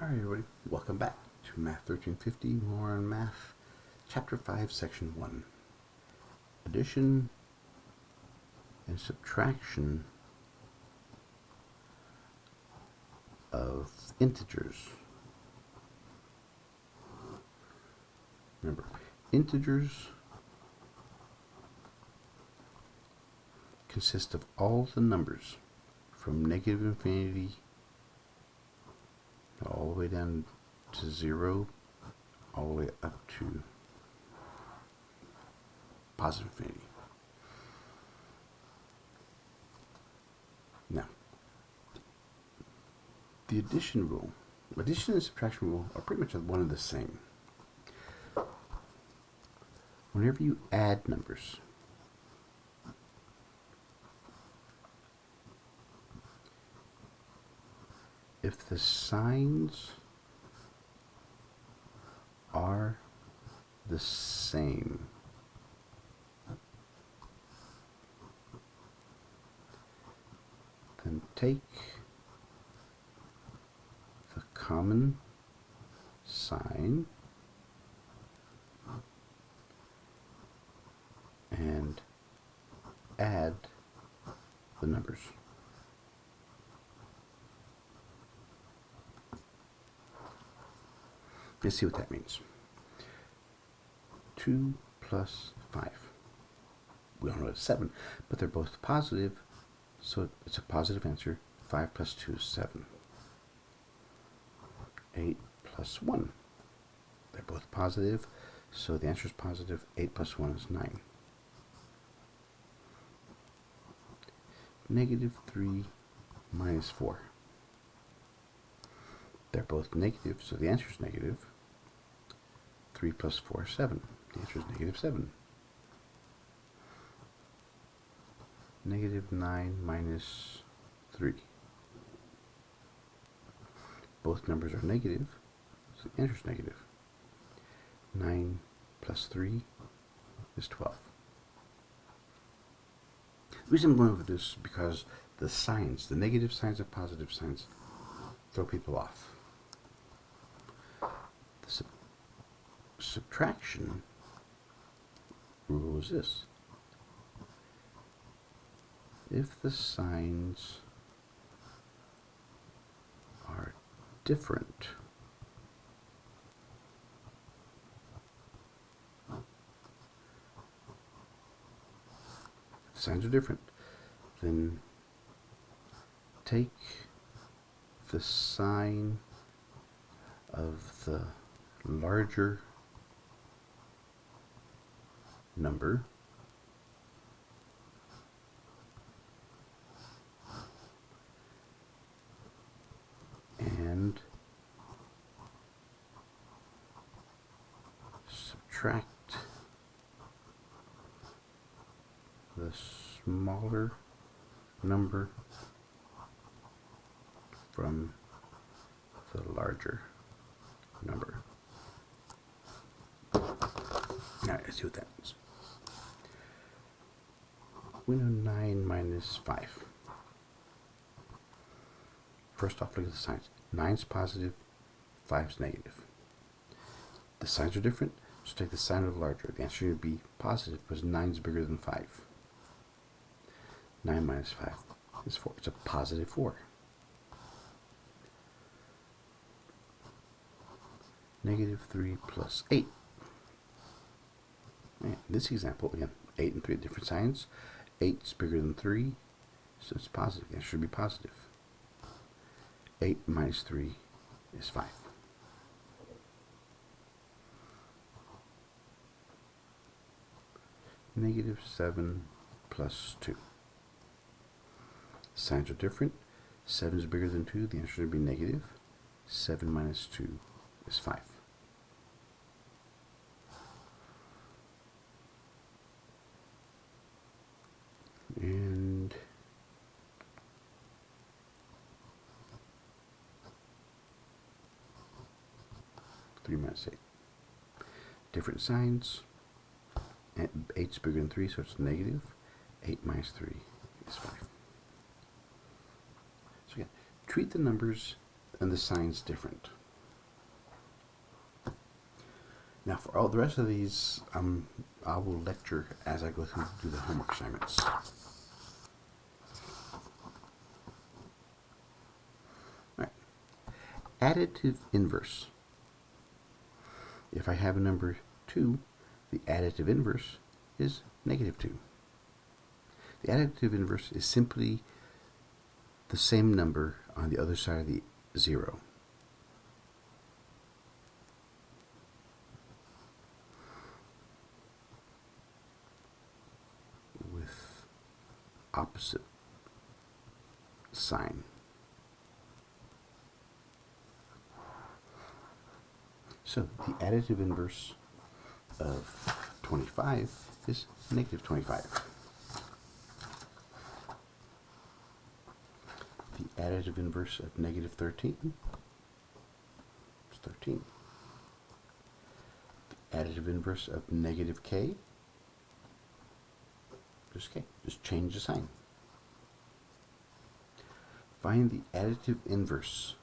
Alright everybody, welcome back to Math 1350, more on Math, Chapter 5, Section 1. Addition and subtraction of integers. Remember, integers consist of all the numbers from negative infinity all the way down to 0, all the way up to positive infinity. Now, the addition and subtraction rule are pretty much one and the same. Whenever you add numbers, if the signs are the same, then take the common sign and add the numbers. Let's see what that means. 2 plus 5. We all know it's 7, but they're both positive, so it's a positive answer. 5 plus 2 is 7. 8 plus 1. They're both positive, so the answer is positive. 8 plus 1 is 9. Negative 3 minus 4. They're both negative, so the answer is negative. 3 plus 4 is 7. The answer is negative 7. Negative 9 minus 3. Both numbers are negative, so the answer is negative. 9 plus 3 is 12. The reason I'm going over this is because the signs, the negative signs and positive signs, throw people off. The subtraction rule is this. If the signs are different, then take the sign of the larger number and subtract the smaller number from the larger number. Now let's see what that means. We know 9 minus 5. First off, look at the signs. 9 is positive, 5 is negative. The signs are different, so take the sign of the larger. The answer would be positive because 9 is bigger than 5. 9 minus 5 is 4. It's a positive 4. Negative 3 plus 8. In this example, again, 8 and 3 are different signs. 8 is bigger than 3, so it's positive. The answer should be positive. 8 minus 3 is 5. Negative 7 plus 2. Signs are different. 7 is bigger than 2. The answer should be negative. 7 minus 2 is 5. And 3 minus 8. Different signs. 8 is bigger than 3, so it's negative. 8 minus 3 is 5. So again, treat the numbers and the signs different. Now for all the rest of these, I will lecture as I go through do the homework assignments. All right. Additive inverse. If I have a number 2, the additive inverse is negative 2. The additive inverse is simply the same number on the other side of the 0. With opposite sign. So the additive inverse of 25 is negative 25. The additive inverse of negative 13 is 13. The additive inverse of negative k is k. Just change the sign. Find the additive inverse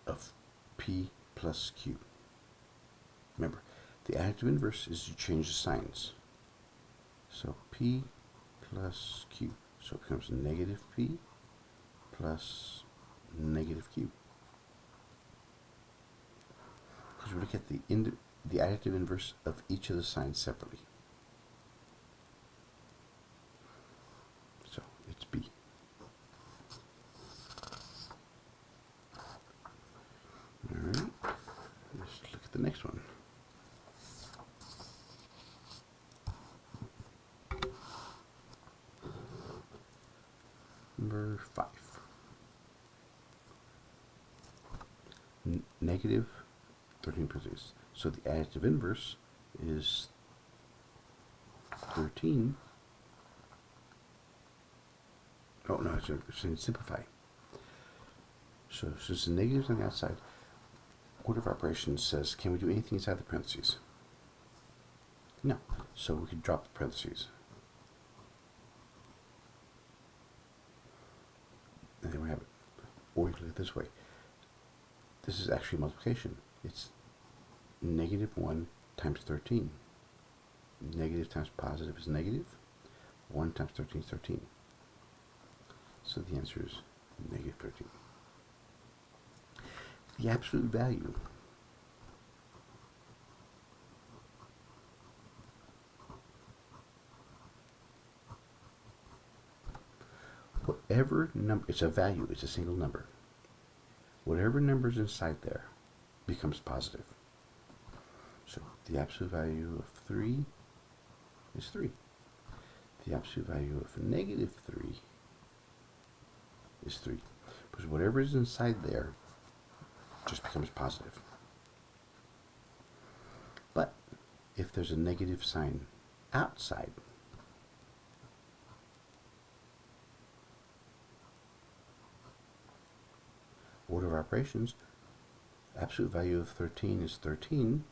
of p plus q. Remember, the additive inverse is you change the signs. So p plus q. So it becomes negative p plus negative q. Because we look at the additive inverse of each of the signs separately. So it's b. Alright, let's look at the next one. Number 5. Negative 13 parentheses. So the additive inverse is 13. Oh no, it's saying simplify. So since the negative's on the outside, order of operations says, can we do anything inside the parentheses? No. So we could drop the parentheses. And then we have it. Or you can look at it this way. This is actually multiplication. It's negative 1 times 13. Negative times positive is negative. 1 times 13 is 13. So the answer is negative 13. The absolute value whatever number, it's a value, it's a single number. Whatever number is inside there becomes positive. So the absolute value of 3 is 3. The absolute value of negative 3 is 3. Because whatever is inside there just becomes positive. But if there's a negative sign outside, order of operations, absolute value of 13 is 13,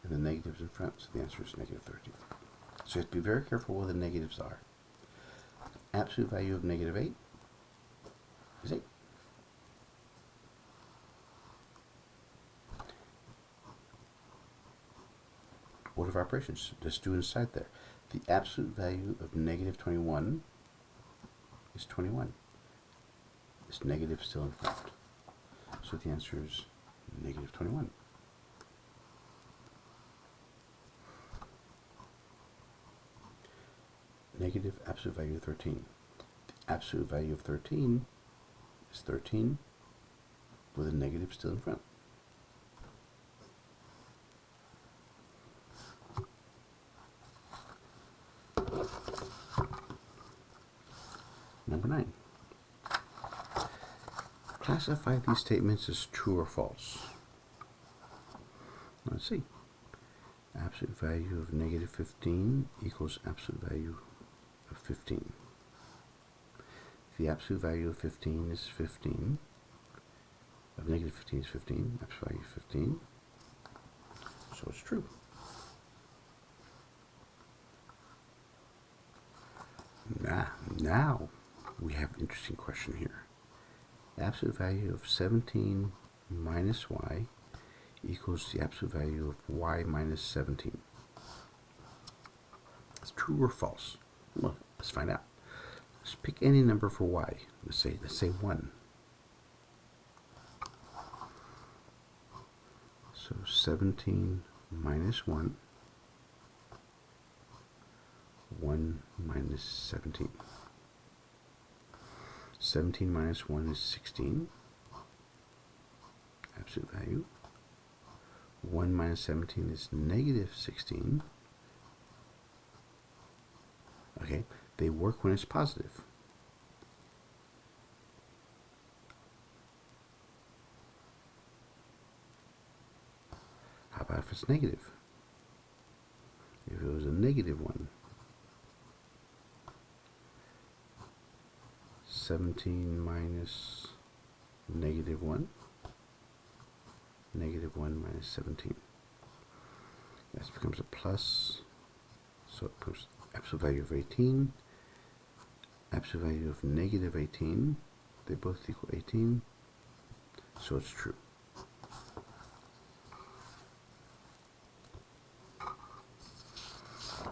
and the negatives in front, so the answer is negative 13. So you have to be very careful where the negatives are. Absolute value of negative 8 is 8. Order of operations, just do inside there. The absolute value of negative 21 is 21. This negative still in front. So the answer is negative 21. Negative absolute value of 13. The absolute value of 13 is 13 with a negative still in front. Number 9. Classify these statements as true or false. Let's see. Absolute value of negative 15 equals absolute value of 15. The absolute value of 15 is 15. Of negative 15 is 15. Absolute value is 15. So it's true. Now we have an interesting question here. Absolute value of 17 minus y equals the absolute value of y minus 17. It's true or false? Well, let's find out. Let's pick any number for y. Let's say 1. So 17 minus 1, 1 minus 17. 17 minus 1 is 16, absolute value. 1 minus 17 is negative 16. Okay, they work when it's positive. How about if it's negative? If it was a negative 1, 17 minus negative 1, negative 1 minus 17. That becomes a plus, so it becomes absolute value of 18, absolute value of negative 18, they both equal 18, so it's true.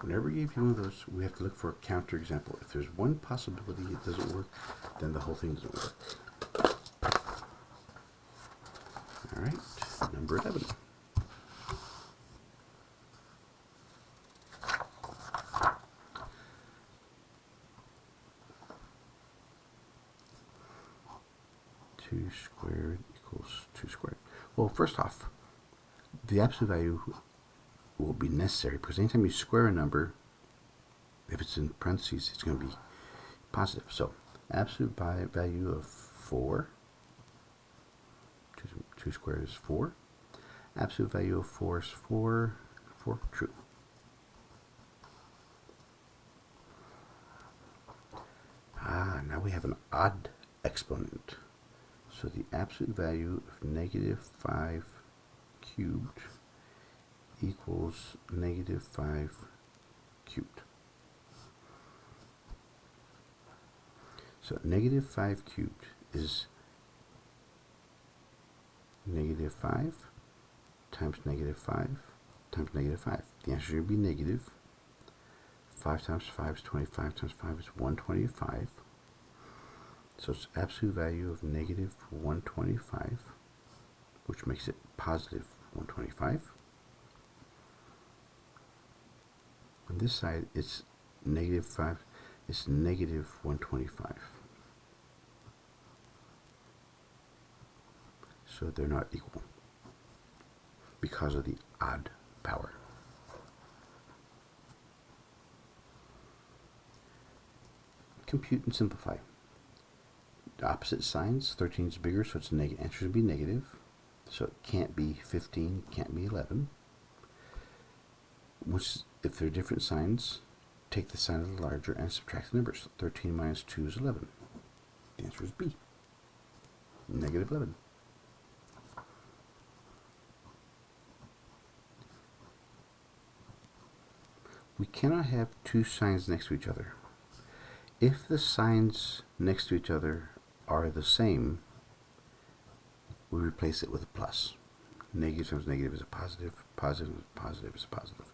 Whenever we give you one of those, we have to look for a counterexample. If there's one possibility it doesn't work, then the whole thing doesn't work. All right, number 11. Two squared equals 2 squared. Well, first off, the absolute value will be necessary because anytime you square a number, if it's in parentheses, it's going to be positive. So absolute value of 4, 2 squared is 4. Absolute value of 4 is 4, true. Now we have an odd exponent. So the absolute value of negative 5 cubed equals negative 5 cubed. So negative 5 cubed is negative 5 times negative 5 times negative 5. The answer should be negative. 5 times 5 is 25 times 5 is 125. So it's absolute value of negative 125, which makes it positive 125. On this side, it's negative 5, it's negative 125. So they're not equal because of the odd power. Compute and simplify. The opposite signs, 13 is bigger, so its answer should be negative. So it can't be 15, it can't be 11. If they're different signs, take the sign of the larger and subtract the numbers. 13 minus 2 is 11. The answer is B, negative 11. We cannot have two signs next to each other. If the signs next to each other are the same, we replace it with a plus. Negative times negative is a positive, positive times positive is a positive.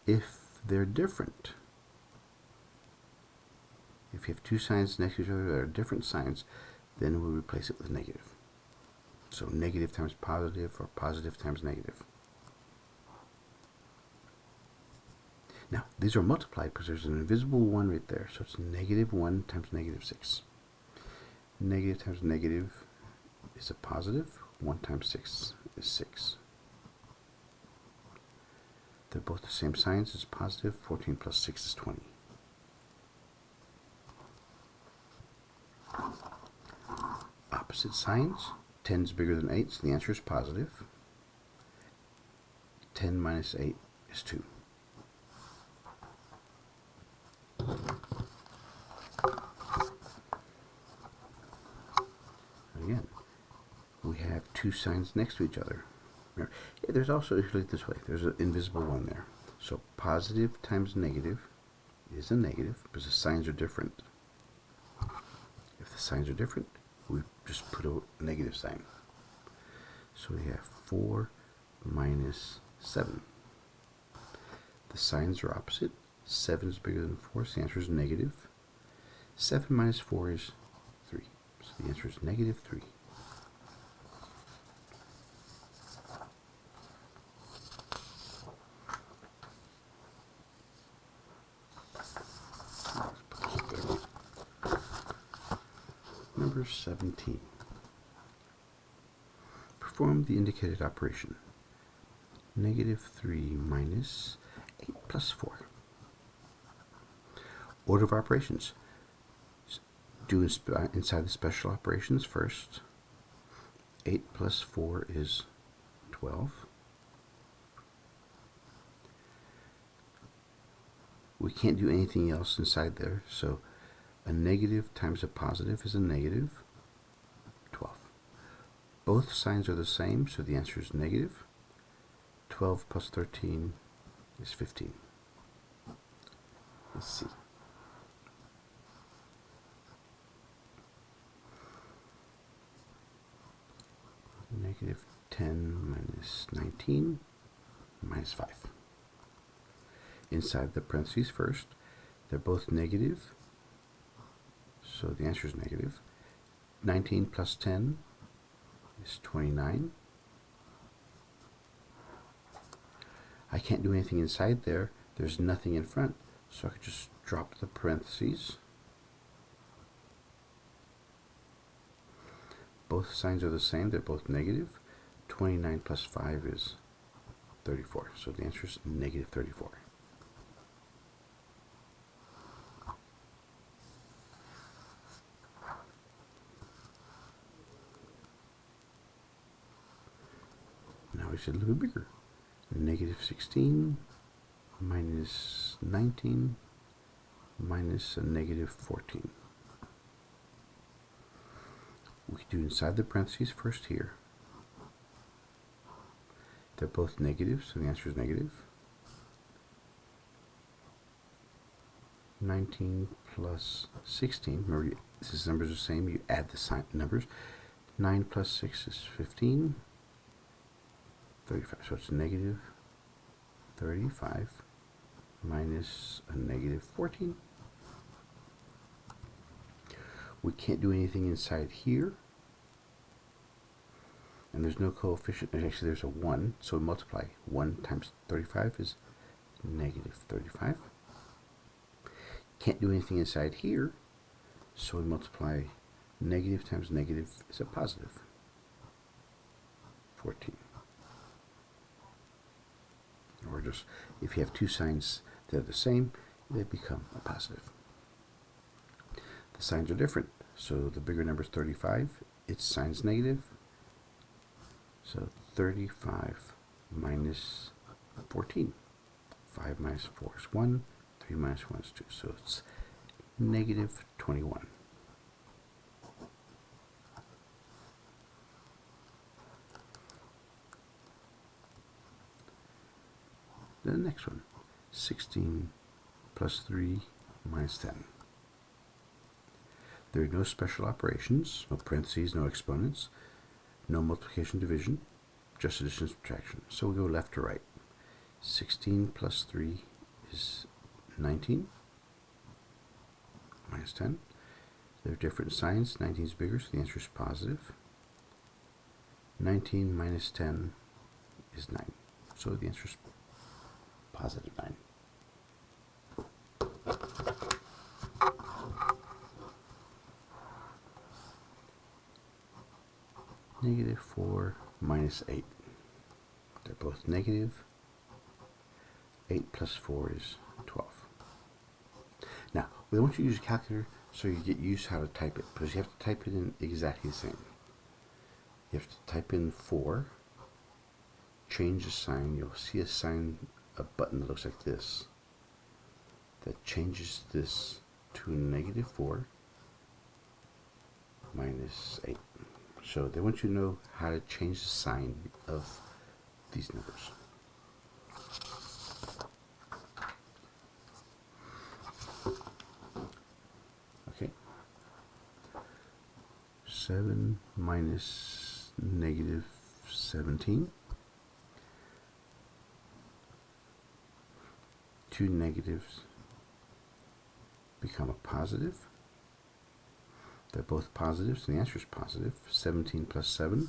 If they're different, if you have two signs next to each other that are different signs, then we replace it with negative. So negative times positive or positive times negative. Now, these are multiplied because there's an invisible 1 right there. So it's negative 1 times negative 6. Negative times negative is a positive. 1 times 6 is 6. They're both the same signs. It's positive. 14 plus 6 is 20. Opposite signs. 10 is bigger than 8, so the answer is positive. 10 minus 8 is 2. Again, we have two signs next to each other. There's also, if you look this way, there's an invisible 1 there. So positive times negative is a negative because the signs are different. If the signs are different, we just put a negative sign. So we have 4 minus 7. The signs are opposite. 7 is bigger than 4, so the answer is negative. 7 minus 4 is 3, so the answer is negative 3. Number 17. Perform the indicated operation. Negative 3 minus 8 plus 4. Order of operations. Do inside the special operations first. 8 plus 4 is 12. We can't do anything else inside there, so a negative times a positive is a negative 12. Both signs are the same, so the answer is negative. 12 plus 13 is 15. Let's see. Negative 10 minus 19 minus 5. Inside the parentheses first, they're both negative, so the answer is negative. 19 plus 10 is 29. I can't do anything inside there. There's nothing in front, so I could just drop the parentheses. Both signs are the same. They're both negative. 29 plus 5 is 34, so the answer is negative 34. Now we should a little bit bigger. Negative 16 minus 19 minus a negative 14. We can do inside the parentheses first here. They're both negative, so the answer is negative. 19 plus 16, remember these numbers are the same, you add the numbers. 9 plus 6 is 15. 35, so it's negative 35 minus a negative 14. We can't do anything inside here, and there's no coefficient. Actually, there's a 1, so we multiply. 1 times 35 is negative 35. Can't do anything inside here, so we multiply. Negative times negative is a positive 14. Or just, if you have two signs that are the same, they become a positive. The signs are different, so the bigger number is 35, its sign's negative. So 35 minus 14. 5 minus 4 is 1, 3 minus 1 is 2, so it's negative 21. The next one, 16 plus 3 minus 10. There are no special operations, no parentheses, no exponents, no multiplication, division, just addition and subtraction. So we go left to right. 16 plus 3 is 19 minus 10. They're different signs. 19 is bigger, so the answer is positive. 19 minus 10 is 9. So the answer is positive 9. Negative 4 minus 8. They're both negative. 8 plus 4 is 12. Now, we want you to use a calculator so you get used to how to type it, because you have to type it in exactly the same. You have to type in 4, change the sign. You'll see a sign, a button that looks like this, that changes this to negative 4 minus 8. So they want you to know how to change the sign of these numbers. Okay. 7 minus negative 17. two negatives become a positive. They're both positive, so the answer is positive. 17 plus 7.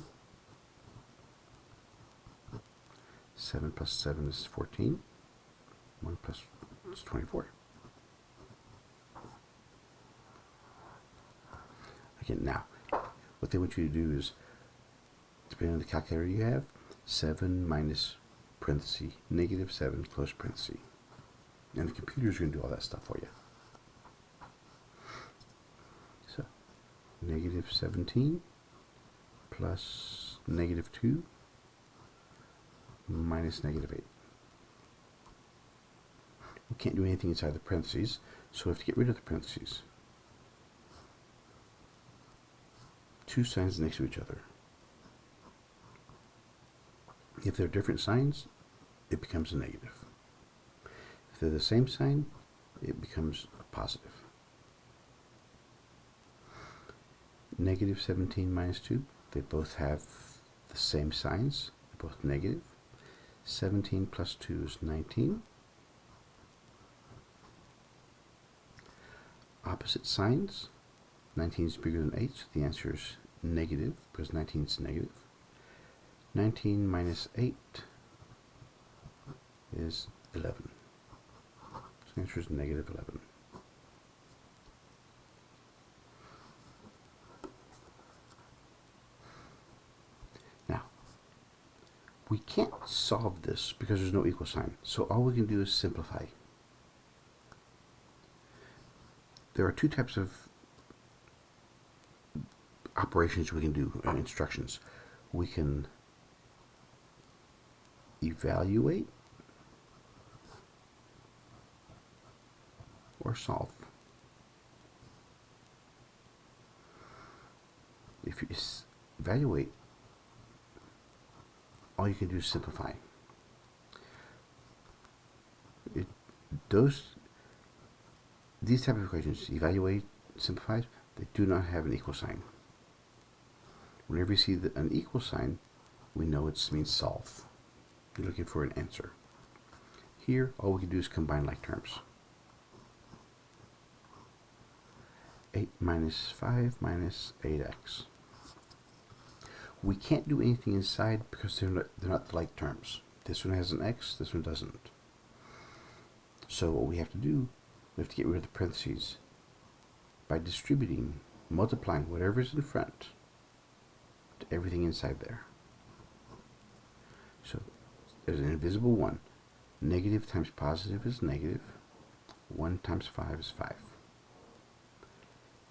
7 plus 7 is 14. 1 plus is 24. Again, now, what they want you to do is, depending on the calculator you have, 7 minus parenthesis, negative 7, close parenthesis. And the computer's going to do all that stuff for you. So, negative 17 plus negative 2 minus negative 8. We can't do anything inside the parentheses, so we have to get rid of the parentheses. Two signs next to each other. If they're different signs, it becomes a negative. If they're the same sign, it becomes a positive. Negative 17 minus 2, they both have the same signs, they're both negative. 17 plus 2 is 19. Opposite signs, 19 is bigger than 8, so the answer is negative, because 19 is negative. 19 minus 8 is 11. So the answer is negative 11. Now, we can't solve this because there's no equal sign, so all we can do is simplify. There are two types of operations we can do, instructions. We can evaluate or solve. If you evaluate, all you can do is simplify. These type of equations, evaluate, simplify, they do not have an equal sign. Whenever you see an equal sign, we know it means solve. You're looking for an answer. Here, all we can do is combine like terms. 8 minus 5 minus 8x. We can't do anything inside because they're not like terms. This one has an x, this one doesn't. So what we have to do, we have to get rid of the parentheses by distributing, multiplying whatever's in front to everything inside there. So there's an invisible 1. Negative times positive is negative. 1 times 5 is 5.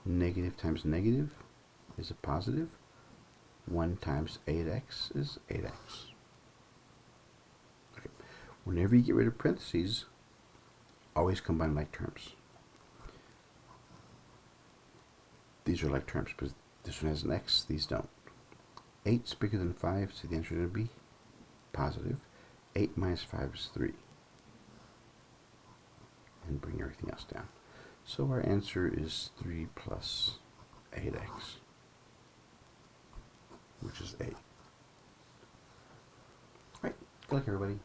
Negative times negative is a positive. 1 times 8x is 8x. Okay. Whenever you get rid of parentheses, always combine like terms. These are like terms, because this one has an x, these don't. 8 is bigger than 5, so the answer is going to be positive. 8 minus 5 is 3. And bring everything else down. So our answer is 3 plus 8x, which is 8. All right, good luck everybody.